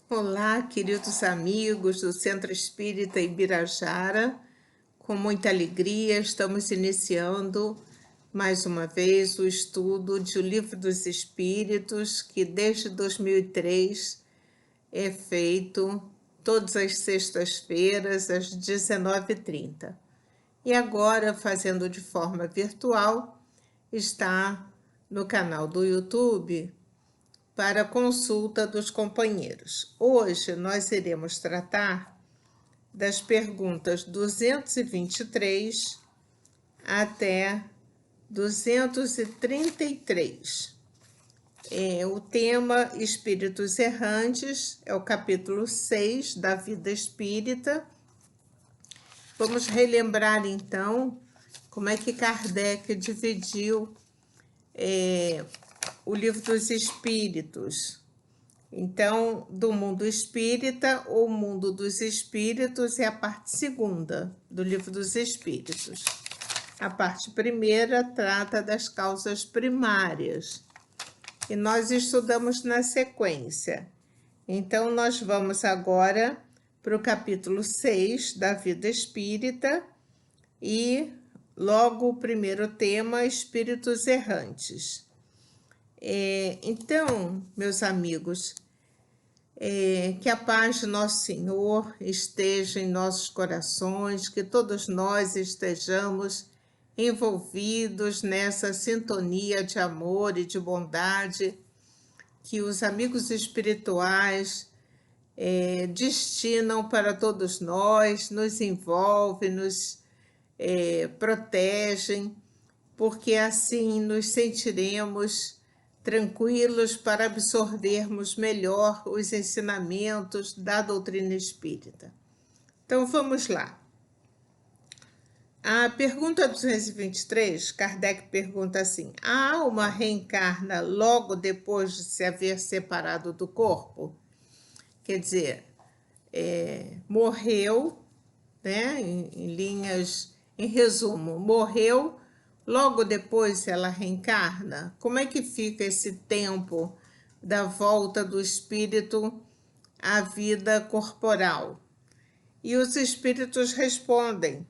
Olá, queridos amigos do Centro Espírita Ibirajara. Com muita alegria, estamos iniciando mais uma vez o estudo de O Livro dos Espíritos, que desde 2003 é feito todas as sextas-feiras, às 19h30. E agora, fazendo de forma virtual, está no canal do YouTube para consulta dos companheiros. Hoje nós iremos tratar das perguntas 223 até 233. O tema Espíritos Errantes é o capítulo 6 da Vida Espírita. Vamos relembrar então como é que Kardec dividiu o Livro dos Espíritos. Então, do mundo espírita ou mundo dos espíritos é a parte segunda do Livro dos Espíritos. A parte primeira trata das causas primárias e nós estudamos na sequência. Então, nós vamos agora para o capítulo 6 da Vida Espírita e logo o primeiro tema, Espíritos Errantes. Então, meus amigos, que a paz de Nosso Senhor esteja em nossos corações, que todos nós estejamos envolvidos nessa sintonia de amor e de bondade que os amigos espirituais destinam para todos nós, nos envolvem, nos protegem, porque assim nos sentiremos tranquilos para absorvermos melhor os ensinamentos da doutrina espírita. Então, vamos lá. A pergunta 223, Kardec pergunta assim: a alma reencarna logo depois de se haver separado do corpo? Quer dizer, morreu, né, em resumo, morreu. Logo depois ela reencarna? Como é que fica esse tempo da volta do espírito à vida corporal? E os espíritos respondem: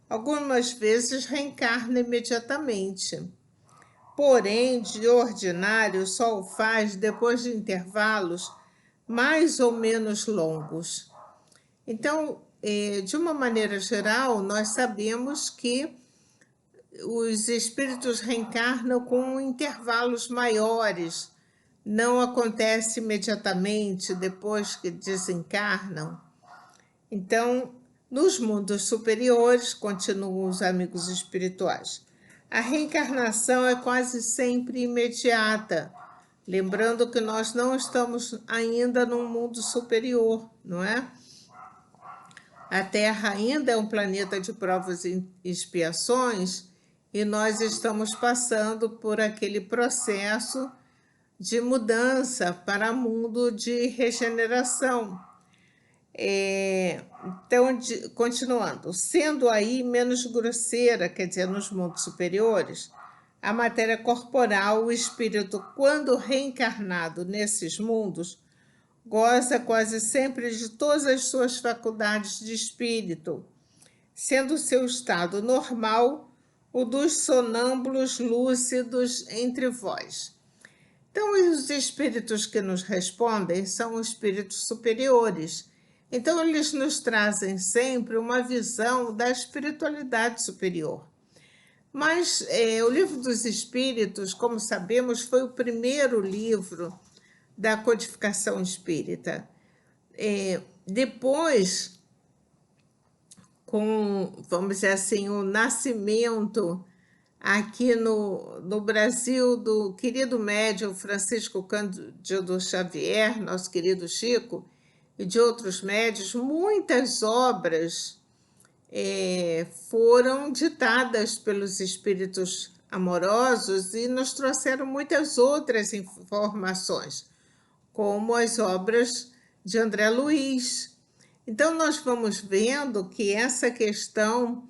algumas vezes reencarna imediatamente. Porém, de ordinário, só o faz depois de intervalos mais ou menos longos. Então, de uma maneira geral, nós sabemos que os espíritos reencarnam com intervalos maiores, não acontece imediatamente depois que desencarnam. Então, nos mundos superiores, continuam os amigos espirituais, a reencarnação é quase sempre imediata, lembrando que nós não estamos ainda num mundo superior, não é? A Terra ainda é um planeta de provas e expiações, e nós estamos passando por aquele processo de mudança para um mundo de regeneração. Então, continuando, sendo aí menos grosseira, quer dizer, nos mundos superiores, a matéria corporal, o espírito, quando reencarnado nesses mundos, goza quase sempre de todas as suas faculdades de espírito, sendo seu estado normal o dos sonâmbulos lúcidos entre vós. Então, os espíritos que nos respondem são os espíritos superiores. Então, eles nos trazem sempre uma visão da espiritualidade superior. Mas o Livro dos Espíritos, como sabemos, foi o primeiro livro da codificação espírita. Depois, com, vamos dizer assim, o nascimento aqui no Brasil do querido médium Francisco Cândido Xavier, nosso querido Chico, e de outros médiuns, muitas obras foram ditadas pelos espíritos amorosos e nos trouxeram muitas outras informações, como as obras de André Luiz. Então, nós vamos vendo que essa questão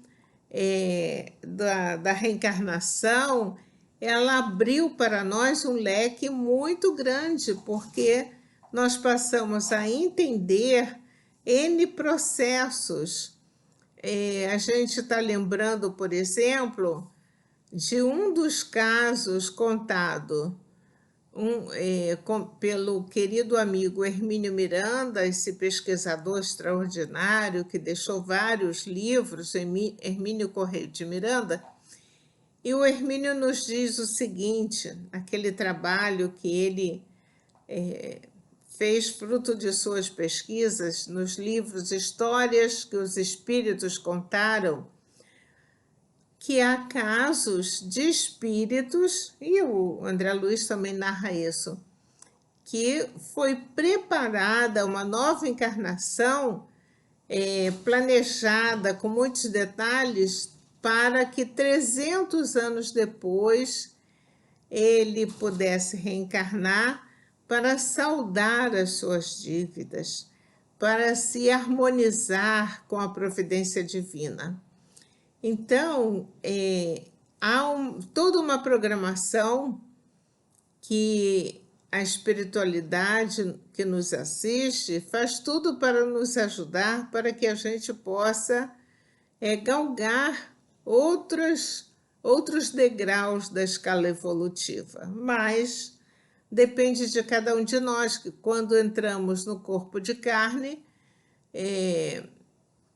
da reencarnação, ela abriu para nós um leque muito grande, porque nós passamos a entender N processos. A gente está lembrando, por exemplo, de um dos casos contado pelo querido amigo Hermínio Miranda, esse pesquisador extraordinário que deixou vários livros, Hermínio Correia de Miranda. E o Hermínio nos diz o seguinte, aquele trabalho que ele fez fruto de suas pesquisas nos livros Histórias que os Espíritos Contaram, que há casos de espíritos, e o André Luiz também narra isso, que foi preparada uma nova encarnação planejada com muitos detalhes para que 300 anos depois ele pudesse reencarnar para saldar as suas dívidas, para se harmonizar com a providência divina. Então, há toda uma programação que a espiritualidade que nos assiste faz tudo para nos ajudar, para que a gente possa galgar outros degraus da escala evolutiva. Mas depende de cada um de nós, que quando entramos no corpo de carne,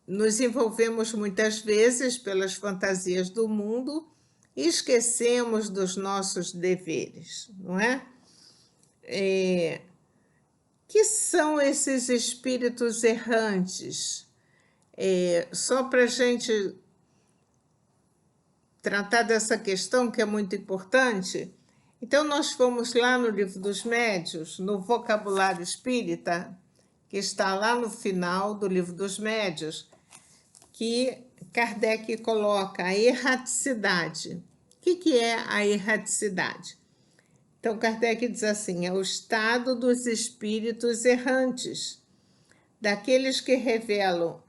nos envolvemos muitas vezes pelas fantasias do mundo e esquecemos dos nossos deveres, não é? Que são esses espíritos errantes? Só para a gente tratar dessa questão que é muito importante, então nós fomos lá no Livro dos Médiuns, no Vocabulário Espírita, que está lá no final do Livro dos Médiuns, que Kardec coloca a erraticidade. O que é a erraticidade? Então, Kardec diz assim, é o estado dos espíritos errantes, daqueles que revelam,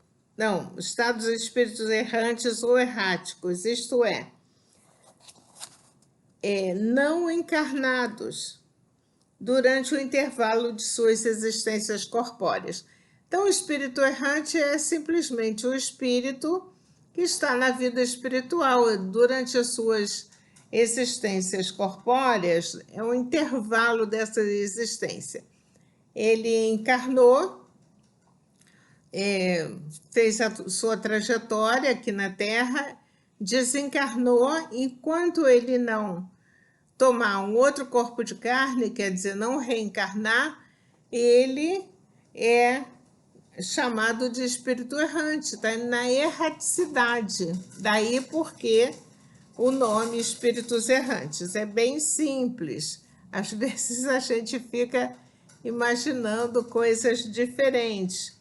o estado dos espíritos errantes ou erráticos, isto é, não encarnados durante o intervalo de suas existências corpóreas. Então, o espírito errante é simplesmente o espírito que está na vida espiritual durante as suas existências corpóreas, é um intervalo dessa existência. Ele encarnou, fez a sua trajetória aqui na Terra, desencarnou, enquanto ele não tomar um outro corpo de carne, quer dizer, não reencarnar, ele é chamado de espírito errante, está na erraticidade. Daí porque o nome espíritos errantes é bem simples. Às vezes a gente fica imaginando coisas diferentes.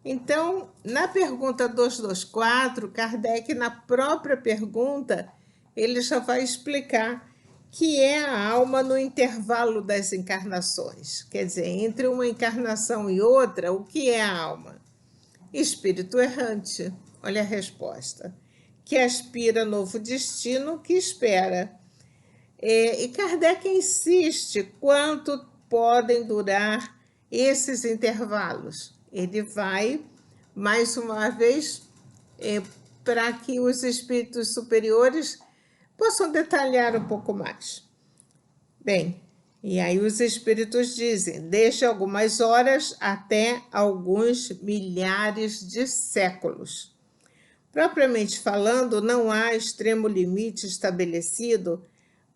Então, na pergunta 224, Kardec, na própria pergunta, ele já vai explicar que é a alma no intervalo das encarnações. Quer dizer, entre uma encarnação e outra, o que é a alma? Espírito errante. Olha a resposta. Que aspira novo destino, que espera. E Kardec insiste quanto podem durar esses intervalos. Ele vai, mais uma vez, para que os espíritos superiores possam detalhar um pouco mais. Bem, e aí os espíritos dizem, desde algumas horas até alguns milhares de séculos. Propriamente falando, não há extremo limite estabelecido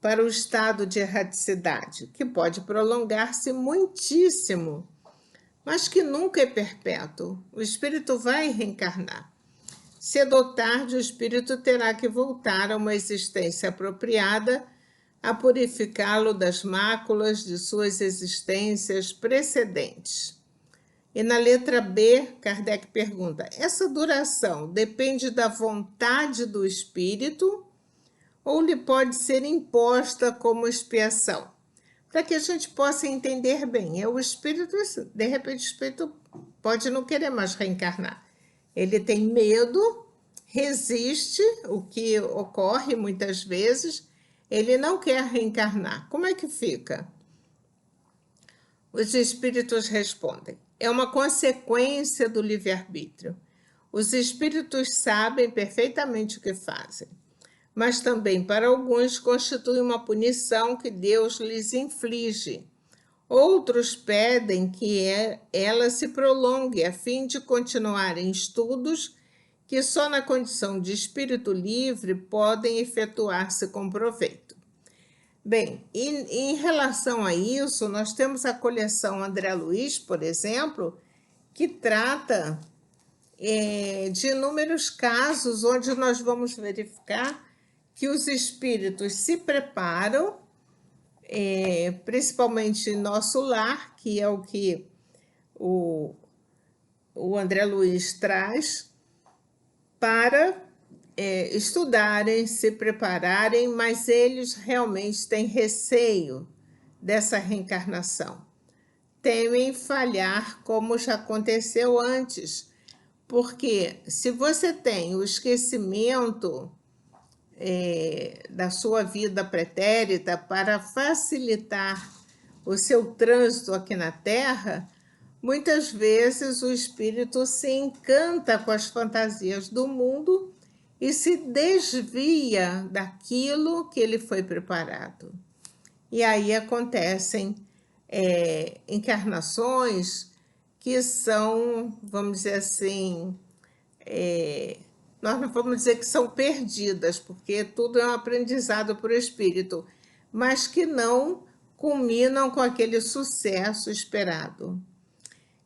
para o estado de erraticidade, que pode prolongar-se muitíssimo, mas que nunca é perpétuo. O espírito vai reencarnar. Cedo ou tarde, o espírito terá que voltar a uma existência apropriada a purificá-lo das máculas de suas existências precedentes. E na letra B, Kardec pergunta, essa duração depende da vontade do espírito ou lhe pode ser imposta como expiação? Para que a gente possa entender bem, o espírito, de repente o espírito pode não querer mais reencarnar. Ele tem medo, resiste, o que ocorre muitas vezes, ele não quer reencarnar. Como é que fica? Os espíritos respondem: é uma consequência do livre-arbítrio. Os espíritos sabem perfeitamente o que fazem, mas também para alguns constitui uma punição que Deus lhes inflige. Outros pedem que ela se prolongue a fim de continuarem estudos que só na condição de espírito livre podem efetuar-se com proveito. Bem, em relação a isso, nós temos a coleção André Luiz, por exemplo, que trata de inúmeros casos onde nós vamos verificar que os espíritos se preparam, principalmente em nosso lar, que é o que o André Luiz traz, para estudarem, se prepararem, mas eles realmente têm receio dessa reencarnação. Temem falhar como já aconteceu antes, porque se você tem o esquecimento da sua vida pretérita para facilitar o seu trânsito aqui na Terra, muitas vezes o espírito se encanta com as fantasias do mundo e se desvia daquilo que ele foi preparado. E aí acontecem encarnações que são, vamos dizer assim, nós não vamos dizer que são perdidas, porque tudo é um aprendizado para o espírito, mas que não culminam com aquele sucesso esperado.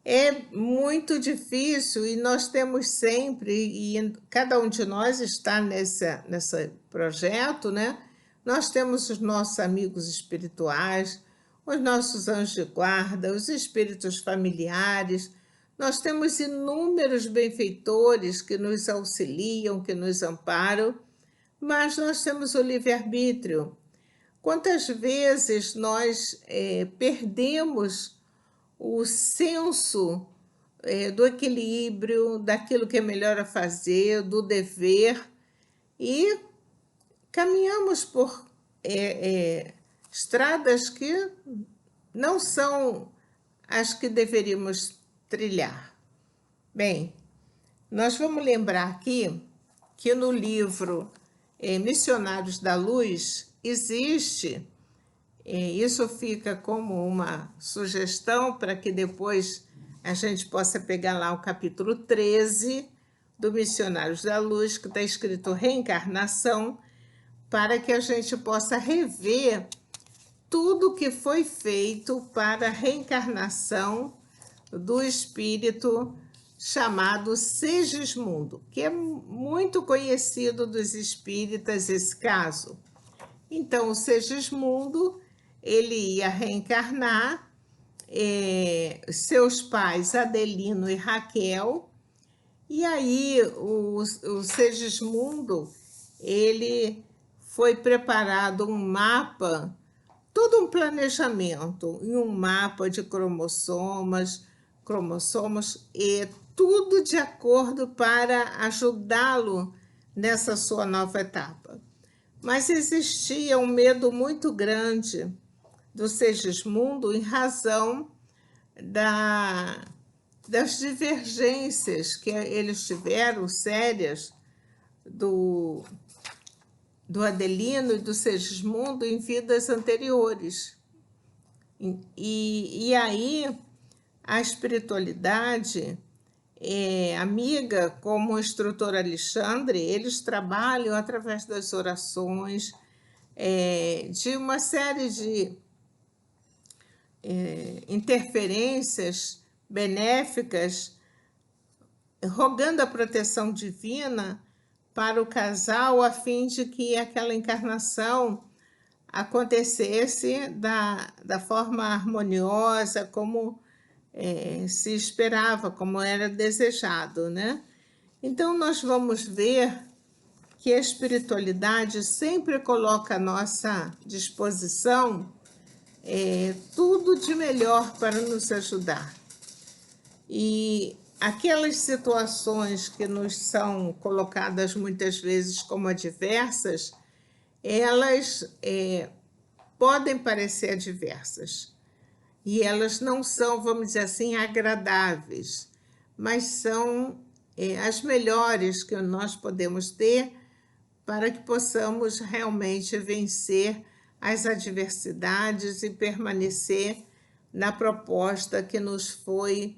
É muito difícil e nós temos sempre, e cada um de nós está nesse projeto, né? Nós temos os nossos amigos espirituais, os nossos anjos de guarda, os espíritos familiares. Nós temos inúmeros benfeitores que nos auxiliam, que nos amparam, mas nós temos o livre-arbítrio. Quantas vezes nós perdemos o senso do equilíbrio, daquilo que é melhor a fazer, do dever, e caminhamos por estradas que não são as que deveríamos trilhar. Bem, nós vamos lembrar aqui que no livro Missionários da Luz existe, isso fica como uma sugestão para que depois a gente possa pegar lá o capítulo 13 do Missionários da Luz, que está escrito Reencarnação, para que a gente possa rever tudo que foi feito para a reencarnação do espírito chamado Segismundo, que é muito conhecido dos espíritas esse caso. Então, o Segismundo, ele ia reencarnar, seus pais Adelino e Raquel, e aí o Segismundo, ele foi preparado um mapa, todo um planejamento, e um mapa de cromossomos, e tudo de acordo para ajudá-lo nessa sua nova etapa. Mas existia um medo muito grande do Segismundo em razão das divergências que eles tiveram sérias do Adelino e do Segismundo em vidas anteriores. E aí a espiritualidade, amiga como o instrutor Alexandre, eles trabalham através das orações, de uma série de interferências benéficas, rogando a proteção divina para o casal, a fim de que aquela encarnação acontecesse da forma harmoniosa, como se esperava, como era desejado, né? Então, nós vamos ver que a espiritualidade sempre coloca à nossa disposição tudo de melhor para nos ajudar. E aquelas situações que nos são colocadas muitas vezes como adversas, elas podem parecer adversas. e elas não são, vamos dizer assim, agradáveis, mas são as melhores que nós podemos ter para que possamos realmente vencer as adversidades e permanecer na proposta que nos foi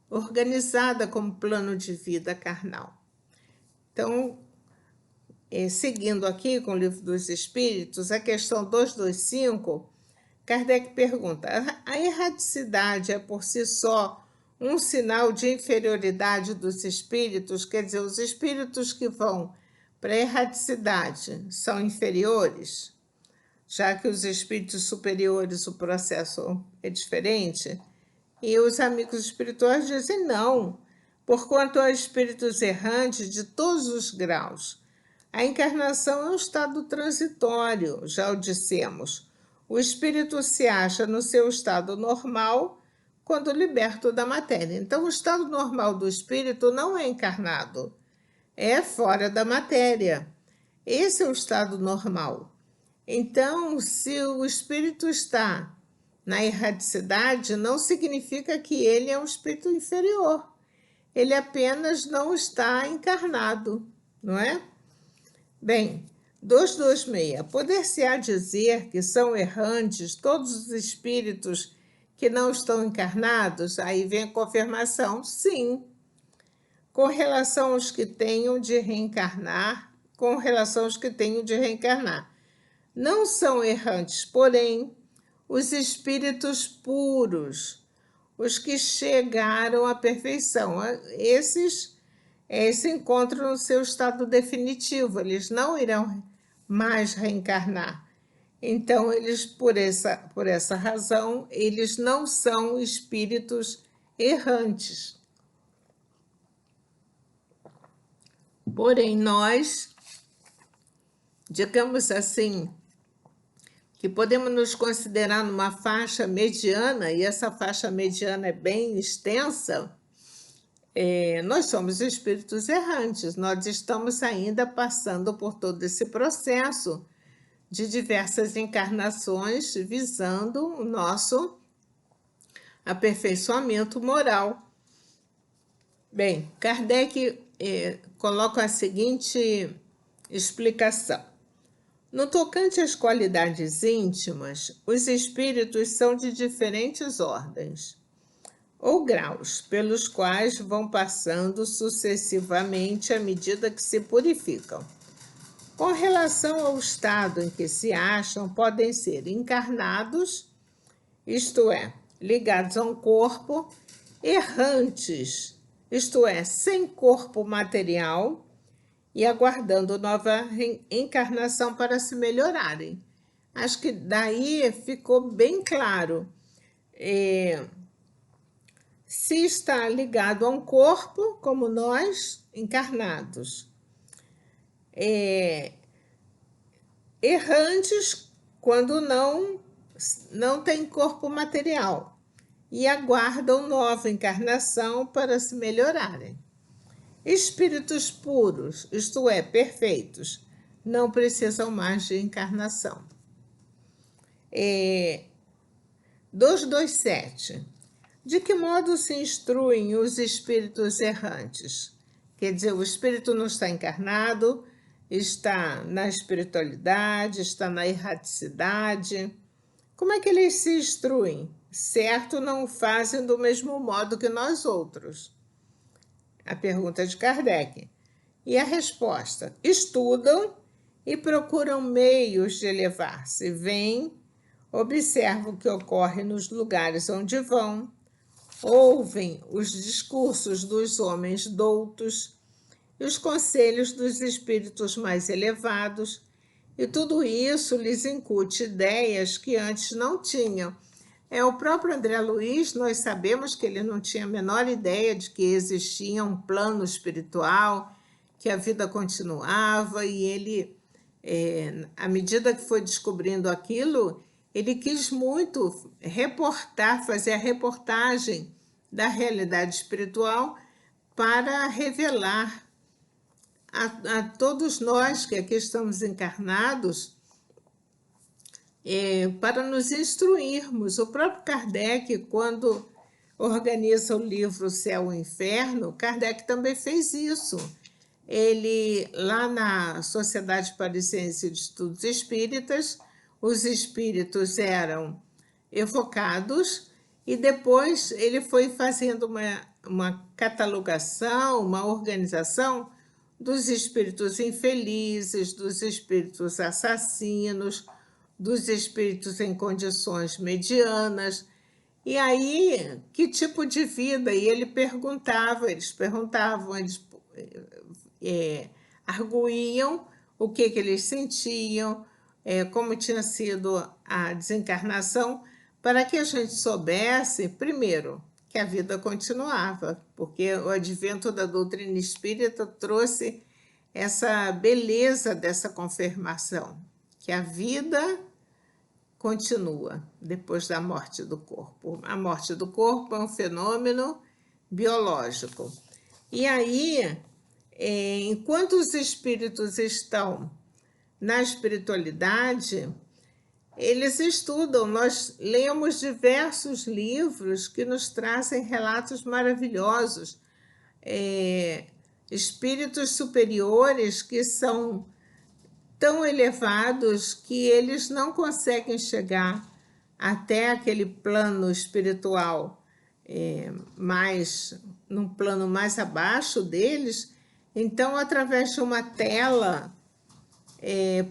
organizada como plano de vida carnal. Então, seguindo aqui com o Livro dos Espíritos, a questão 225, Kardec pergunta: a erraticidade é por si só um sinal de inferioridade dos espíritos? Quer dizer, os espíritos que vão para a erraticidade são inferiores? Já que os espíritos superiores o processo é diferente? E os amigos espirituais dizem não, porquanto há espíritos errantes de todos os graus. A encarnação é um estado transitório, já o dissemos. O espírito se acha no seu estado normal quando liberto da matéria. Então, o estado normal do espírito não é encarnado, é fora da matéria. Esse é o estado normal. Então, se o espírito está na erraticidade, não significa que ele é um espírito inferior. Ele apenas não está encarnado, não é? Bem, 226. Poder-se-á dizer que são errantes todos os espíritos que não estão encarnados? Aí vem a confirmação, sim. Com relação aos que tenham de reencarnar, não são errantes, porém, os espíritos puros, os que chegaram à perfeição. Esses se encontram no seu estado definitivo, eles não irão mais reencarnar. Então, eles, por essa razão, eles não são espíritos errantes. Porém, nós, digamos assim, que podemos nos considerar numa faixa mediana, e essa faixa mediana é bem extensa, nós somos espíritos errantes, nós estamos ainda passando por todo esse processo de diversas encarnações visando o nosso aperfeiçoamento moral. Bem, Kardec coloca a seguinte explicação. No tocante às qualidades íntimas, os espíritos são de diferentes ordens ou graus, pelos quais vão passando sucessivamente à medida que se purificam. Com relação ao estado em que se acham, podem ser encarnados, isto é, ligados a um corpo, errantes, isto é, sem corpo material, e aguardando nova encarnação para se melhorarem. Acho que daí ficou bem claro. Se está ligado a um corpo, como nós, encarnados. Errantes quando não tem corpo material e aguardam nova encarnação para se melhorarem. Espíritos puros, isto é, perfeitos, não precisam mais de encarnação. 227. De que modo se instruem os espíritos errantes? Quer dizer, o espírito não está encarnado, está na espiritualidade, está na erraticidade. Como é que eles se instruem? Certo, não fazem do mesmo modo que nós outros. A pergunta de Kardec. E a resposta: estudam e procuram meios de elevar-se. Vêm, observam o que ocorre nos lugares onde vão, ouvem os discursos dos homens doutos e os conselhos dos espíritos mais elevados, e tudo isso lhes incute ideias que antes não tinham. O próprio André Luiz, nós sabemos que ele não tinha a menor ideia de que existia um plano espiritual, que a vida continuava, e ele, à medida que foi descobrindo aquilo, ele quis muito fazer a reportagem da realidade espiritual para revelar a todos nós que aqui estamos encarnados para nos instruirmos. O próprio Kardec, quando organiza o livro Céu e Inferno, Kardec também fez isso. Ele, lá na Sociedade Parisiense de Estudos Espíritas, os espíritos eram evocados e depois ele foi fazendo uma catalogação, uma organização dos espíritos infelizes, dos espíritos assassinos, dos espíritos em condições medianas. E aí, que tipo de vida? E ele perguntava, eles arguíam o que eles sentiam, como tinha sido a desencarnação, para que a gente soubesse, primeiro, que a vida continuava, porque o advento da doutrina espírita trouxe essa beleza dessa confirmação, que a vida continua depois da morte do corpo. A morte do corpo é um fenômeno biológico. E aí, enquanto os espíritos estão na espiritualidade, eles estudam. Nós lemos diversos livros que nos trazem relatos maravilhosos. Espíritos superiores que são tão elevados que eles não conseguem chegar até aquele plano espiritual, num plano mais abaixo deles. Então, através de uma tela,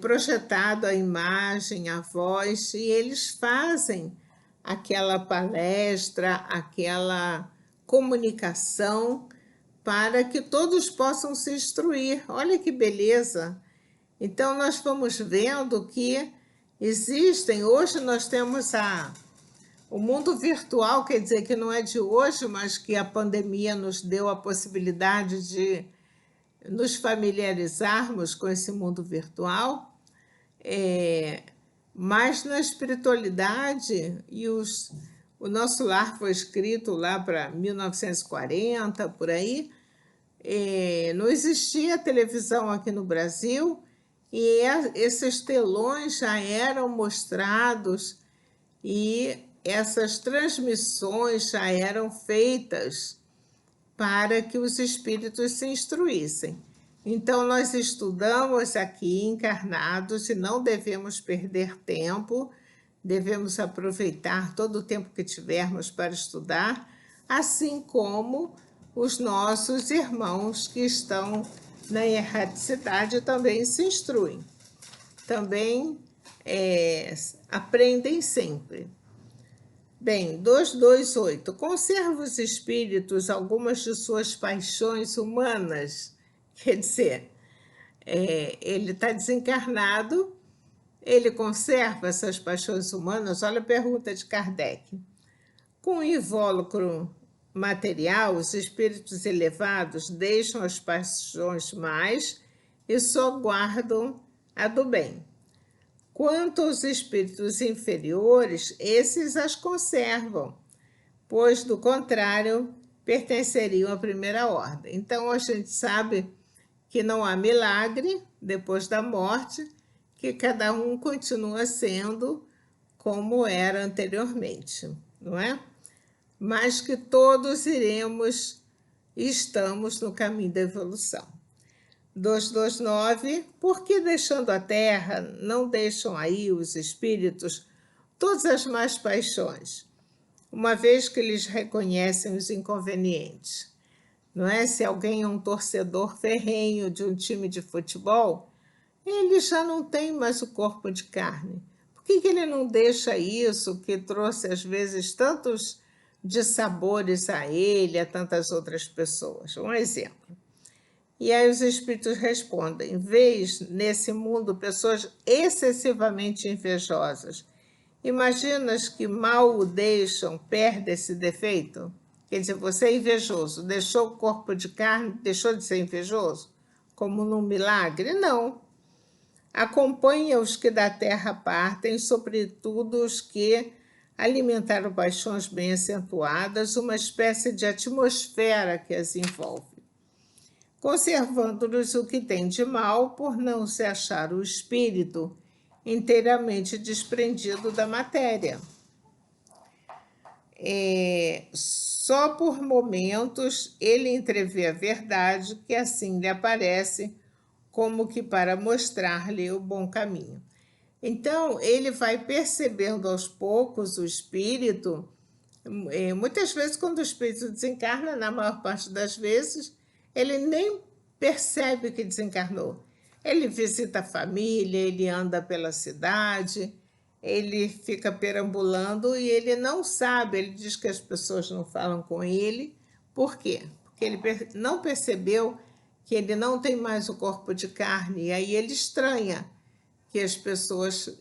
projetado a imagem, a voz, e eles fazem aquela palestra, aquela comunicação para que todos possam se instruir. Olha que beleza! Então, nós vamos vendo que existem, hoje nós temos o mundo virtual, quer dizer que não é de hoje, mas que a pandemia nos deu a possibilidade de nos familiarizarmos com esse mundo virtual, mas na espiritualidade, o nosso lar foi escrito lá para 1940, por aí, não existia televisão aqui no Brasil, e esses telões já eram mostrados e essas transmissões já eram feitas para que os espíritos se instruíssem. Então, nós estudamos aqui encarnados e não devemos perder tempo, devemos aproveitar todo o tempo que tivermos para estudar, assim como os nossos irmãos que estão na erraticidade também se instruem, também aprendem sempre. Bem, 228. Conserva os espíritos algumas de suas paixões humanas? Quer dizer, ele está desencarnado, ele conserva essas paixões humanas? Olha a pergunta de Kardec. Com o invólucro material, os espíritos elevados deixam as paixões mais e só guardam a do bem. Quanto aos espíritos inferiores, esses as conservam, pois, do contrário, pertenceriam à primeira ordem. Então, a gente sabe que não há milagre depois da morte, que cada um continua sendo como era anteriormente, não é? Mas que todos estamos no caminho da evolução. 229. Por que, deixando a terra, não deixam aí os espíritos todas as más paixões, uma vez que eles reconhecem os inconvenientes? Não é? Se alguém é um torcedor ferrenho de um time de futebol, ele já não tem mais o corpo de carne. Por que ele não deixa isso, que trouxe às vezes tantos dissabores a ele, a tantas outras pessoas? Um exemplo. E aí os espíritos respondem: vês nesse mundo pessoas excessivamente invejosas. Imaginas que mal o deixam, perde esse defeito? Quer dizer, você é invejoso, deixou o corpo de carne, deixou de ser invejoso? Como num milagre? Não. Acompanha os que da terra partem, sobretudo os que alimentaram paixões bem acentuadas, uma espécie de atmosfera que as envolve, conservando-nos o que tem de mal por não se achar o espírito inteiramente desprendido da matéria. Só por momentos ele entrevê a verdade, que assim lhe aparece como que para mostrar-lhe o bom caminho. Então, ele vai percebendo aos poucos o espírito. Muitas vezes, quando o espírito desencarna, na maior parte das vezes, ele nem percebe que desencarnou. Ele visita a família, ele anda pela cidade, ele fica perambulando e ele não sabe, ele diz que as pessoas não falam com ele. Por quê? Porque ele não percebeu que ele não tem mais o corpo de carne, e aí ele estranha que as pessoas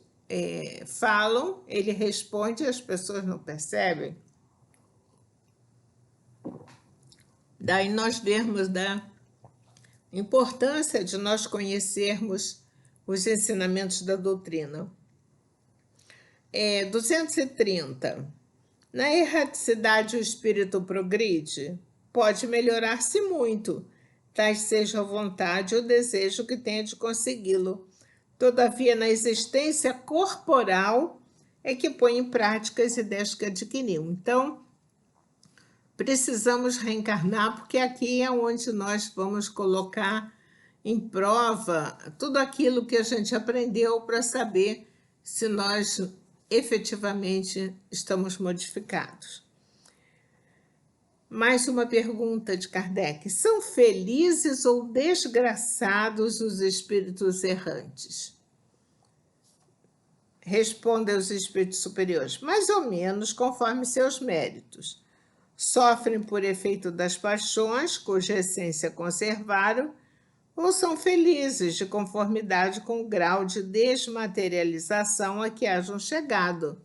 falam, ele responde e as pessoas não percebem. Daí nós vemos da importância de nós conhecermos os ensinamentos da doutrina. 230. Na erraticidade o espírito progride? Pode melhorar-se muito, tais seja a vontade ou desejo que tenha de consegui-lo. Todavia, na existência corporal é que põe em prática as ideias que adquiriu. Então, precisamos reencarnar, porque aqui é onde nós vamos colocar em prova tudo aquilo que a gente aprendeu para saber se nós efetivamente estamos modificados. Mais uma pergunta de Kardec. São felizes ou desgraçados os espíritos errantes? Respondem os espíritos superiores. Mais ou menos conforme seus méritos. Sofrem por efeito das paixões, cuja essência conservaram, ou são felizes de conformidade com o grau de desmaterialização a que hajam chegado.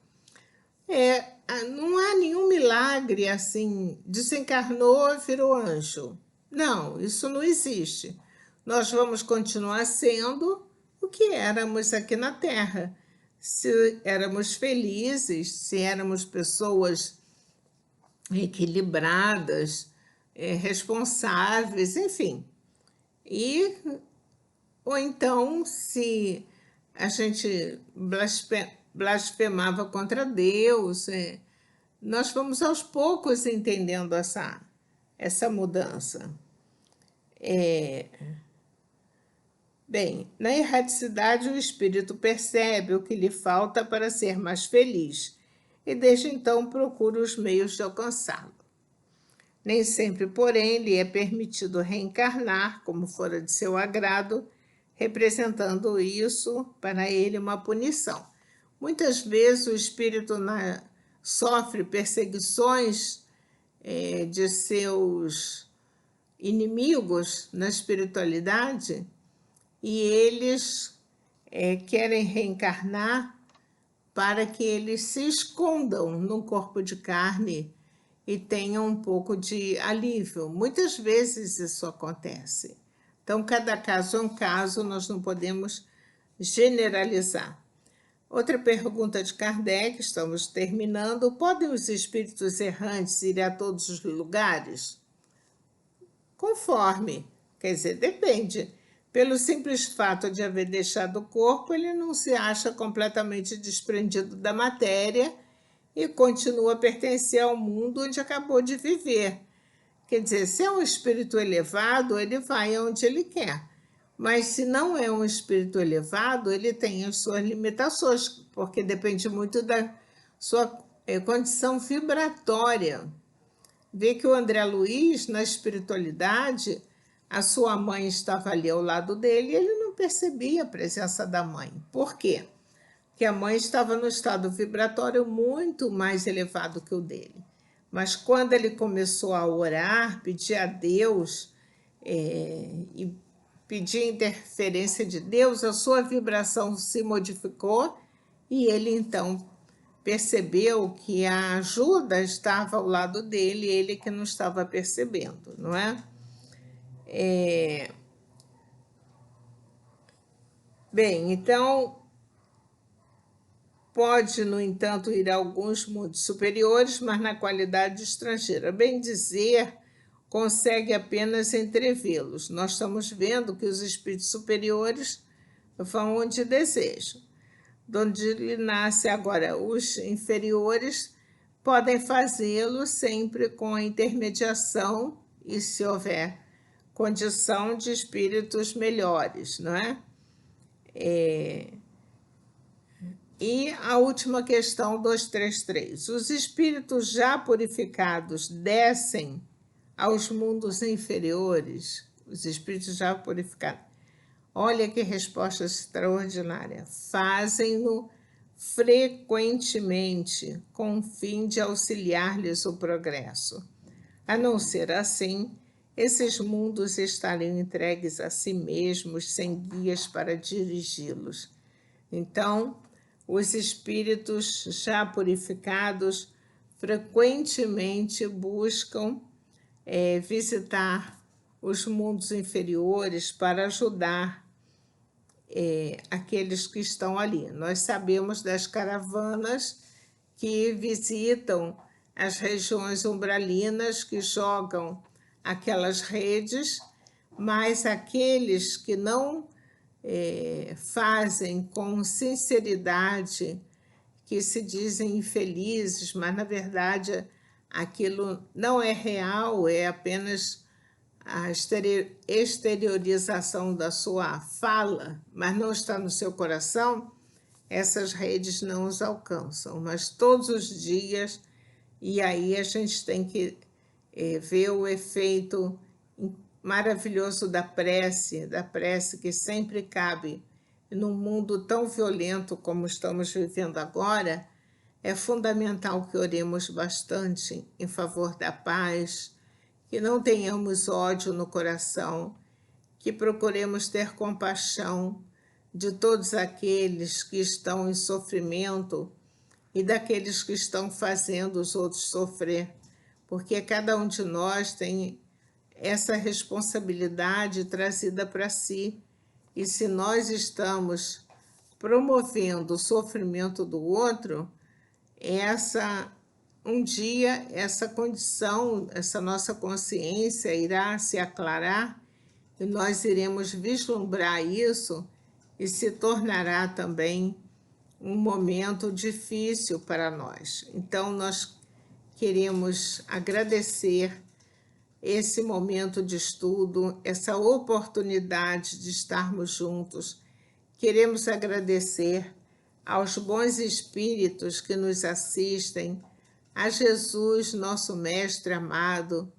Não há nenhum milagre assim, desencarnou e virou anjo. Não, isso não existe. Nós vamos continuar sendo o que éramos aqui na Terra. Se éramos felizes, se éramos pessoas equilibradas, responsáveis, enfim. Ou então, se a gente blasfemava contra Deus, nós vamos aos poucos entendendo essa mudança. Bem, na erraticidade o espírito percebe o que lhe falta para ser mais feliz e desde então procura os meios de alcançá-lo. Nem sempre, porém, lhe é permitido reencarnar, como fora de seu agrado, representando isso para ele uma punição. Muitas vezes o espírito sofre perseguições de seus inimigos na espiritualidade e eles querem reencarnar para que eles se escondam num corpo de carne e tenham um pouco de alívio. Muitas vezes isso acontece. Então, cada caso é um caso, nós não podemos generalizar. Outra pergunta de Kardec, estamos terminando. Podem os espíritos errantes ir a todos os lugares? Conforme, quer dizer, depende. Pelo simples fato de haver deixado o corpo, ele não se acha completamente desprendido da matéria e continua a pertencer ao mundo onde acabou de viver. Quer dizer, se é um espírito elevado, ele vai aonde ele quer. Mas se não é um espírito elevado, ele tem as suas limitações, porque depende muito da sua condição vibratória. Vê que o André Luiz, na espiritualidade, a sua mãe estava ali ao lado dele e ele não percebia a presença da mãe. Por quê? Porque a mãe estava no estado vibratório muito mais elevado que o dele. Mas quando ele começou a orar, pedir a Deus e pedir interferência de Deus, a sua vibração se modificou e ele então percebeu que a ajuda estava ao lado dele, ele que não estava percebendo, não é? Bem, então pode, no entanto, ir a alguns mundos superiores, mas na qualidade estrangeira. Bem dizer, consegue apenas entrevê-los. Nós estamos vendo que os espíritos superiores vão onde desejam. de onde ele nasce. Agora, os inferiores podem fazê-lo sempre com a intermediação e se houver condição de espíritos melhores, não é? E a última questão, 233. Os espíritos já purificados descem aos mundos inferiores? Os espíritos já purificados. Olha que resposta extraordinária. Fazem-no frequentemente, com o fim de auxiliar-lhes o progresso. A não ser assim, esses mundos estariam entregues a si mesmos, sem guias para dirigi-los. Então, os espíritos já purificados frequentemente buscam visitar os mundos inferiores para ajudar aqueles que estão ali. Nós sabemos das caravanas que visitam as regiões umbralinas, que jogam aquelas redes, mas aqueles que não fazem com sinceridade, que se dizem infelizes, mas na verdade aquilo não é real, é apenas a exteriorização da sua fala, mas não está no seu coração, essas redes não os alcançam. Mas todos os dias, e aí a gente tem que ver o efeito maravilhoso da prece que sempre cabe num mundo tão violento como estamos vivendo agora. É fundamental que oremos bastante em favor da paz, que não tenhamos ódio no coração, que procuremos ter compaixão de todos aqueles que estão em sofrimento e daqueles que estão fazendo os outros sofrer, porque cada um de nós tem essa responsabilidade trazida para si. E se nós estamos promovendo o sofrimento do outro, um dia essa condição, essa nossa consciência irá se aclarar e nós iremos vislumbrar isso e se tornará também um momento difícil para nós. Então, nós queremos agradecer esse momento de estudo, essa oportunidade de estarmos juntos. Queremos agradecer aos bons espíritos que nos assistem, a Jesus, nosso Mestre amado,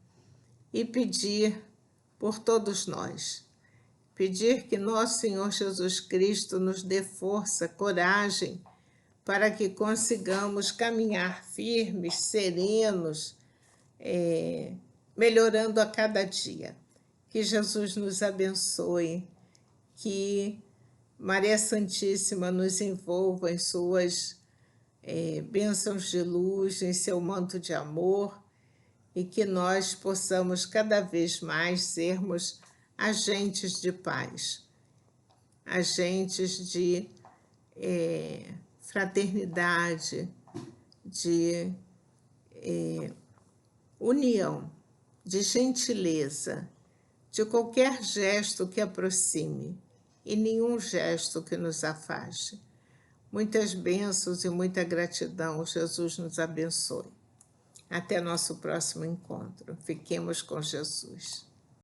e pedir por todos nós. Pedir que nosso Senhor Jesus Cristo nos dê força, coragem, para que consigamos caminhar firmes, serenos, melhorando a cada dia. Que Jesus nos abençoe, que Maria Santíssima nos envolva em suas bênçãos de luz, em seu manto de amor, e que nós possamos cada vez mais sermos agentes de paz, agentes de fraternidade, de união, de gentileza, de qualquer gesto que aproxime e nenhum gesto que nos afaste. Muitas bênçãos e muita gratidão. Jesus nos abençoe. Até nosso próximo encontro. Fiquemos com Jesus.